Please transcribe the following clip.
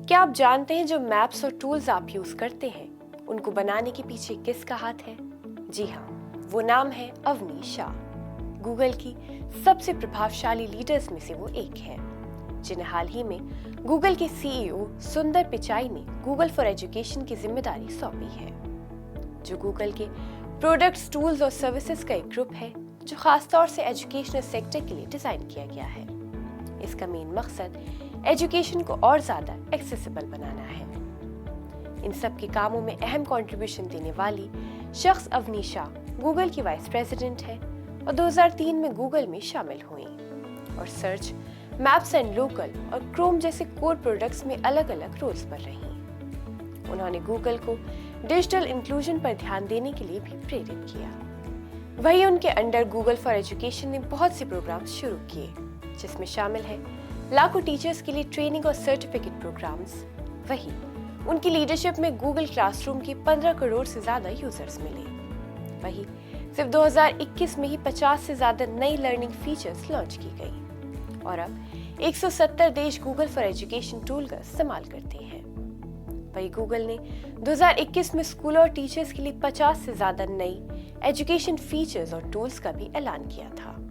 کیا آپ جانتے ہیں جو میپس اور ٹولز آپ یوز کرتے ہیں ان کو بنانے کے پیچھے کس کا ہاتھ ہے؟ جی ہاں، وہ نام ہے اونی شاہ۔ گوگل کی سب سے پربھاوشالی لیڈرز میں سے وہ ایک ہے، جنہیں حال ہی میں گوگل کے سی ای او سندر پچائی نے گوگل فار ایجوکیشن کی ذمہ داری سونپی ہے، جو گوگل کے پروڈکٹس، ٹولز اور سروسز کا ایک گروپ ہے جو خاص طور سے ایجوکیشنل سیکٹر کے لیے ڈیزائن کیا گیا ہے۔ اس کا مین مقصد ایجوکیشن کو اور زیادہ ایکسیسیبل بنانا ہے۔ ان سب کے کاموں میں اہم کنٹریبیوشن دینے والی شخص اونی شاہ گوگل کی وائس پریزیڈنٹ ہے اور 2003 میں گوگل میں شامل ہوئیں اور سرچ، میپس اینڈ لوکل اور کروم جیسے کور پروڈکٹس میں الگ الگ رولز پر رہیں۔ انہوں نے گوگل کو ڈیجیٹل انکلوژن پر دھیان دینے کے لیے بھی پریرت کیا۔ وہی ان کے انڈر گوگل فار ایجوکیشن نے بہت سے پروگرامز شروع کیے، جس میں شامل ہے لاکھوں ٹیچرز کے لیے ٹریننگ اور سرٹیفکیٹ پروگرامز۔ وہی ان کی لیڈرشپ میں گوگل کلاس روم کے 15 کروڑ سے زیادہ یوزرز ملے۔ وہی صرف 2021 میں ہی 50 سے زیادہ نئی لرننگ فیچرز لانچ کی گئی اور اب 170 دیش گوگل فار ایجوکیشن ٹول کا استعمال کرتے ہیں۔ وہی گوگل نے 2021 میں اسکولوں اور ٹیچرز کے لیے 50 سے زیادہ نئی ایجوکیشن فیچرز اور ٹولز کا بھی اعلان کیا تھا۔